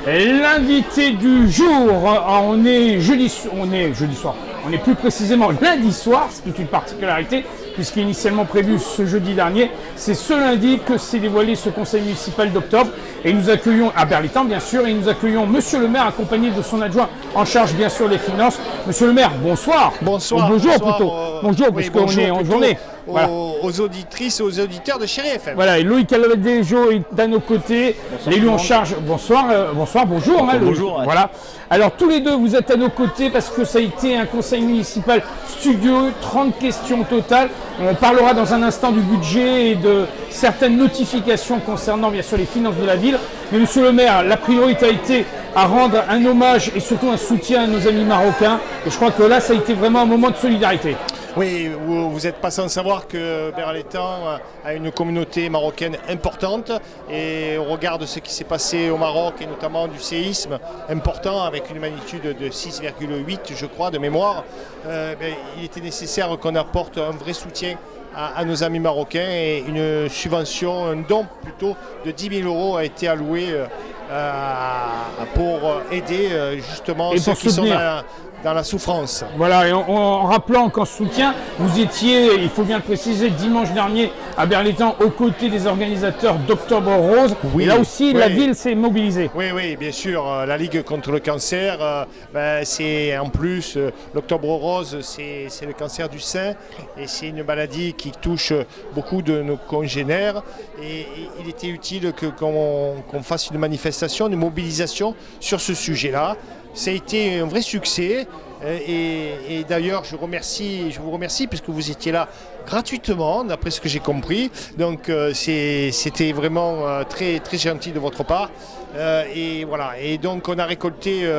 L'invité du jour, on est jeudi soir, on est plus précisément lundi soir, c'est une particularité, puisqu'initialement prévu ce jeudi dernier, c'est ce lundi que s'est dévoilé ce conseil municipal d'octobre. Et nous accueillons, à Berlitan bien sûr, et nous accueillons Monsieur le maire accompagné de son adjoint en charge bien sûr des finances. Monsieur le maire, bonsoir. Bonsoir. Bonjour bonsoir, plutôt. Bonjour, oui, parce qu'on est en journée. Voilà. Aux auditrices et aux auditeurs de Chéri FM. Voilà, et Loïc Aladejo est à nos côtés, l'élu en charge. Bonsoir, bonjour. Hein, bonjour. Ouais. Voilà. Alors tous les deux, vous êtes à nos côtés parce que ça a été un conseil municipal studieux, 30 questions totales. On parlera dans un instant du budget et de certaines notifications concernant bien sûr les finances de la ville. Mais monsieur le maire, la priorité a été à rendre un hommage et surtout un soutien à nos amis marocains. Et je crois que là, ça a été vraiment un moment de solidarité. Oui, vous n'êtes pas sans savoir que Berlitan a une communauté marocaine importante et au regard de ce qui s'est passé au Maroc et notamment du séisme important avec une magnitude de 6,8 je crois de mémoire, il était nécessaire qu'on apporte un vrai soutien à nos amis marocains et une subvention, un don plutôt de 10 000 € a été alloué pour aider justement ceux qui sont dans la souffrance. Voilà, et en rappelant qu'en soutien, vous étiez, il faut bien le préciser, dimanche dernier à Berlitan aux côtés des organisateurs d'Octobre Rose. Oui, et là aussi, la ville s'est mobilisée. Oui, bien sûr. La Ligue contre le cancer, c'est en plus, l'Octobre Rose, c'est le cancer du sein et c'est une maladie qui touche beaucoup de nos congénères. Et il était utile qu'on fasse une manifestation, une mobilisation sur ce sujet-là. Ça a été un vrai succès et d'ailleurs je vous remercie puisque vous étiez là gratuitement d'après ce que j'ai compris. Donc c'était vraiment très gentil de votre part et voilà. Et donc on a récolté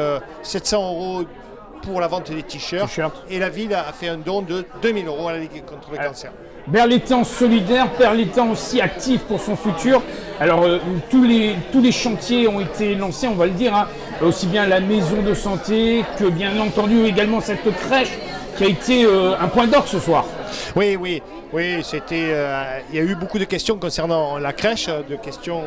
700 € pour la vente des t-shirts et la ville a fait un don de 2 000 € à la Ligue contre le cancer. Berlitan solidaire, Berlitan aussi actif pour son futur. Alors tous les chantiers ont été lancés, on va le dire, hein. Aussi bien la maison de santé que bien entendu également cette crèche qui a été un point d'orgue ce soir. Oui, c'était. Il y a eu beaucoup de questions concernant la crèche, de questions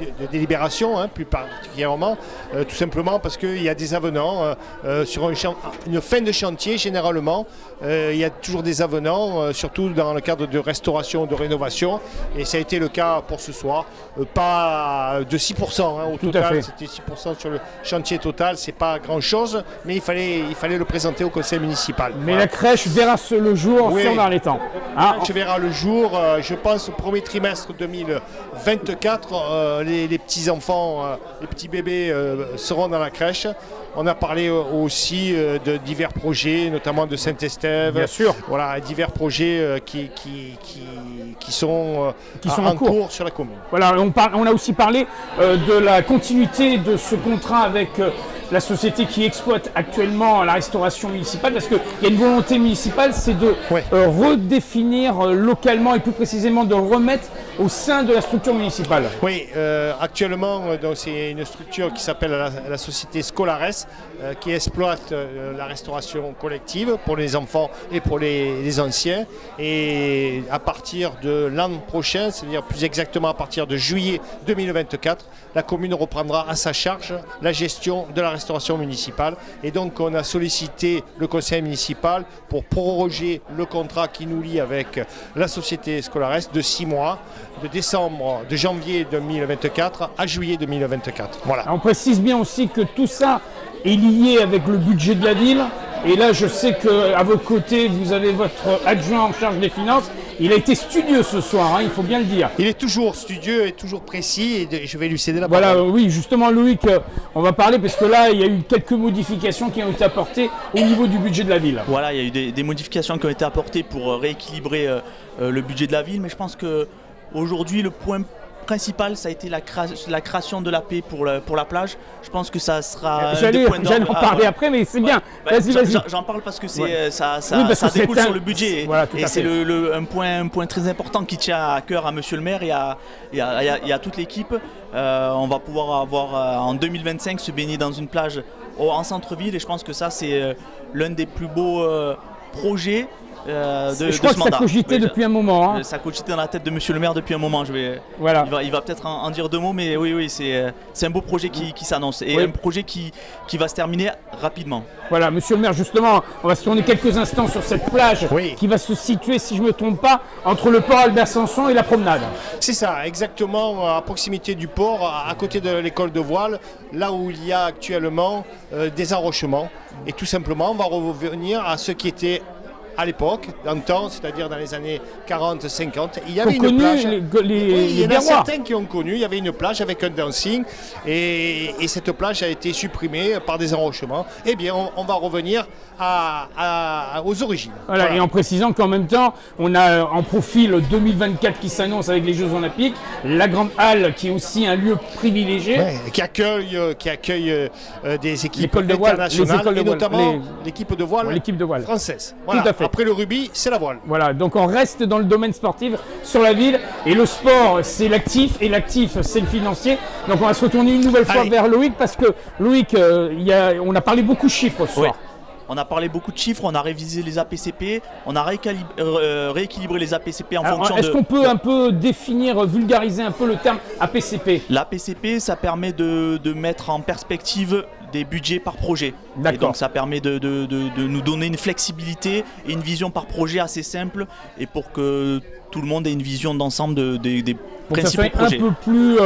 de délibération, hein, plus particulièrement, tout simplement parce qu'il y a des avenants sur une fin de chantier généralement. Il y a toujours des avenants, surtout dans le cadre de restauration, de rénovation, et ça a été le cas pour ce soir. Pas de 6%, hein, au total, c'était 6% sur le chantier total, c'est pas grand-chose, mais il fallait le présenter au conseil municipal. Mais voilà. La crèche verra le jour sur Berlitan. La crèche verra le jour, je pense, au premier trimestre 2024. Les petits-enfants, les petits bébés seront dans la crèche. On a parlé aussi de divers projets, notamment de Saint-Estève. Bien sûr. Voilà, divers projets qui sont en cours sur la commune. Voilà, on a aussi parlé de la continuité de ce contrat avec la société qui exploite actuellement la restauration municipale, parce qu'il y a une volonté municipale, c'est de redéfinir localement et plus précisément de remettre au sein de la structure municipale. Oui, actuellement, c'est une structure qui s'appelle la société Scolares, qui exploite la restauration collective pour les enfants et pour les anciens. Et à partir de l'an prochain, c'est-à-dire plus exactement à partir de juillet 2024, la commune reprendra à sa charge la gestion de la restauration municipale. Et donc on a sollicité le conseil municipal pour proroger le contrat qui nous lie avec la société Scolares de 6 mois, de janvier 2024 à juillet 2024. Voilà. On précise bien aussi que tout ça est lié avec le budget de la ville. Et là, je sais qu'à votre côté, vous avez votre adjoint en charge des finances. Il a été studieux ce soir, hein, il faut bien le dire. Il est toujours studieux et toujours précis, et je vais lui céder la parole. Voilà, oui, justement, Loïc, on va parler, parce que là, il y a eu quelques modifications qui ont été apportées au niveau du budget de la ville. Voilà, il y a eu des modifications qui ont été apportées pour rééquilibrer le budget de la ville, mais je pense qu'aujourd'hui, le point principal, ça a été la création de l'AP pour la plage. Je pense que ça sera. J'allais en parler après, mais c'est bien. Vas-y. J'en parle parce que ça découle sur le budget. Voilà, et c'est un point très important qui tient à cœur à monsieur le maire et à toute l'équipe. On va pouvoir avoir en 2025 se baigner dans une plage en centre-ville, et je pense que ça, c'est l'un des plus beaux projets Je crois que ça cogitait depuis un moment. Hein. Ça cogitait dans la tête de Monsieur le maire depuis un moment. Voilà. Il va peut-être en dire deux mots, mais oui, c'est un beau projet qui s'annonce et un projet qui va se terminer rapidement. Voilà, Monsieur le maire, justement, on va se tourner quelques instants sur cette plage qui va se situer, si je ne me trompe pas, entre le port Albert Samson et la promenade. C'est ça, exactement à proximité du port, à côté de l'école de voile, là où il y a actuellement des enrochements. Et tout simplement, on va revenir à ce qui était à l'époque, dans le temps, c'est-à-dire dans les années 40-50, il y avait une plage. Il y en a certains qui ont connu, il y avait une plage avec un dancing et cette plage a été supprimée par des enrochements. Eh bien, on va revenir aux origines. Voilà. Et en précisant qu'en même temps, on a en profil 2024 qui s'annonce avec les Jeux Olympiques, la Grande Halle qui est aussi un lieu privilégié. Qui accueille des équipes internationales et notamment l'équipe de voile française. Voilà. Tout à fait. Après le rugby, c'est la voile. Voilà, donc on reste dans le domaine sportif sur la ville. Et le sport, c'est l'actif. Et l'actif, c'est le financier. Donc on va se retourner une nouvelle fois vers Loïc. Parce que Loïc, on a parlé beaucoup de chiffres ce soir. On a parlé beaucoup de chiffres, on a révisé les APCP, on a rééquilibré les APCP en fonction de... Est-ce qu'on peut un peu définir, vulgariser un peu le terme APCP? L'APCP, ça permet de mettre en perspective des budgets par projet. Et donc ça permet de nous donner une flexibilité et une vision par projet assez simple et pour que tout le monde ait une vision d'ensemble des principaux projets. Un peu plus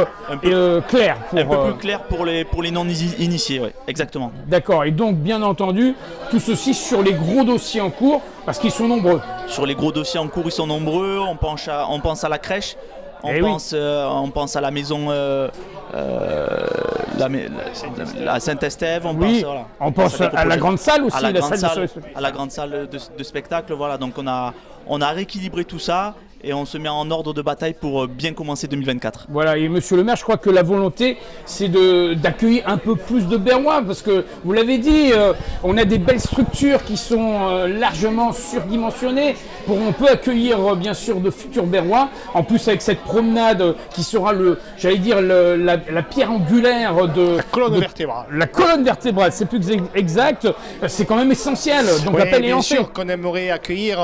clair. Un peu plus clair pour les non-initiés, ouais, exactement. D'accord, et donc bien entendu, tout ceci sur les gros dossiers en cours, parce qu'ils sont nombreux. Sur les gros dossiers en cours, ils sont nombreux, on pense à la crèche, on pense à la maison... la Saint-Estève, on pense à la grande salle aussi, à la grande salle de spectacle. Voilà, donc on a rééquilibré tout ça et on se met en ordre de bataille pour bien commencer 2024. Voilà, et Monsieur le maire, je crois que la volonté, c'est d'accueillir un peu plus de Berrois, parce que vous l'avez dit, on a des belles structures qui sont largement surdimensionnées. On peut accueillir bien sûr de futurs Berrois, en plus avec cette promenade qui sera la pierre angulaire de... La colonne vertébrale. La colonne vertébrale, c'est plus exact, c'est quand même essentiel, donc l'appel est lancé. Bien sûr qu'on aimerait accueillir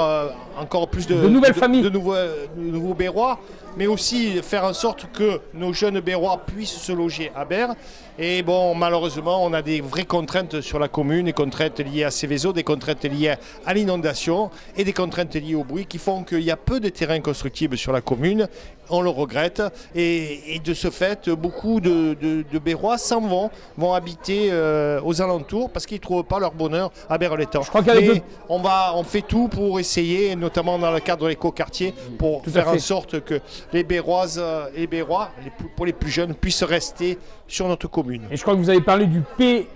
encore plus de nouvelles familles, de nouveaux Berrois, mais aussi faire en sorte que nos jeunes Berrois puissent se loger à Berre. Et bon, malheureusement, on a des vraies contraintes sur la commune, des contraintes liées à Céveso, des contraintes liées à l'inondation et des contraintes liées au bruit qui font qu'il y a peu de terrains constructibles sur la commune. On le regrette et de ce fait, beaucoup de Berrois s'en vont habiter aux alentours parce qu'ils ne trouvent pas leur bonheur à Berre-l'Étang. On fait tout pour essayer, notamment dans le cadre de l'écoquartier, pour faire en sorte que les Berroises et les Berrois, pour les plus jeunes, puissent rester sur notre commune. Et je crois que vous avez parlé du PLUI,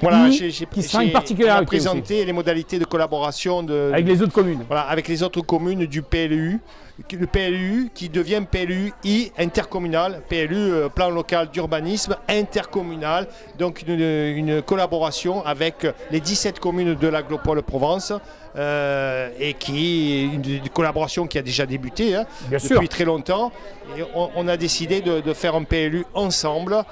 voilà, qui sera une particularité. On a présenté les modalités de collaboration avec les autres communes. Voilà, avec les autres communes du PLU. Le PLU qui devient PLUI intercommunal, PLU plan local d'urbanisme intercommunal, donc une collaboration avec les 17 communes de l'Aglopole Provence et une collaboration qui a déjà débuté depuis très longtemps. Et on a décidé de faire un PLU ensemble.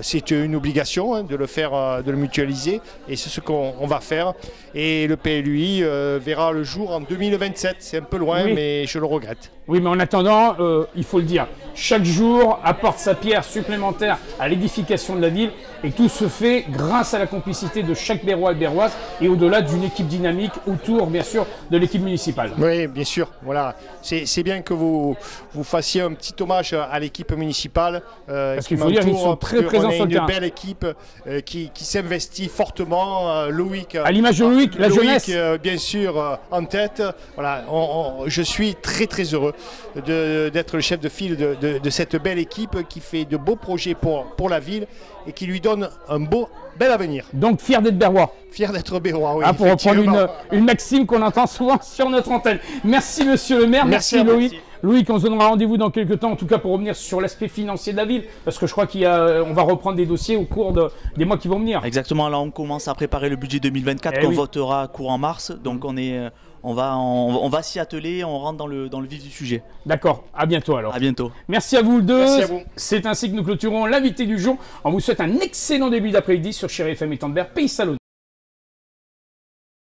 C'est une obligation de le faire, de le mutualiser et c'est ce qu'on va faire. Et le PLUI verra le jour en 2027. C'est un peu loin, mais je le regrette. Oui, mais en attendant, il faut le dire, chaque jour apporte sa pierre supplémentaire à l'édification de la ville et tout se fait grâce à la complicité de chaque Berrois et Berroise et au-delà d'une équipe dynamique autour, bien sûr, de l'équipe municipale. Oui, bien sûr. Voilà. C'est bien que vous fassiez un petit hommage à l'équipe municipale. Parce qu'il faut dire qu'ils sont très présents sur le terrain. On a une belle équipe qui s'investit fortement. Loïc, à l'image de Loïc, la jeunesse. Bien sûr, en tête. Voilà. Je suis très très heureux d'être le chef de file de cette belle équipe qui fait de beaux projets pour la ville et qui lui donne un bel avenir. Donc fier d'être Berrois. Fier d'être Berrois, oui. Pour reprendre une maxime qu'on entend souvent sur notre antenne. Merci Monsieur le maire, merci Loïc. Loïc, on se donnera rendez-vous dans quelques temps, en tout cas pour revenir sur l'aspect financier de la ville, parce que je crois qu'on va reprendre des dossiers au cours des mois qui vont venir. Exactement, là on commence à préparer le budget 2024 qu'on votera courant mars, donc on va s'y atteler, on rentre dans le vif du sujet. D'accord, à bientôt alors. À bientôt. Merci à vous deux. Merci à vous. C'est ainsi que nous clôturons l'invité du jour. On vous souhaite un excellent début d'après-midi sur Chéri FM et Tandberg, Pays Salon.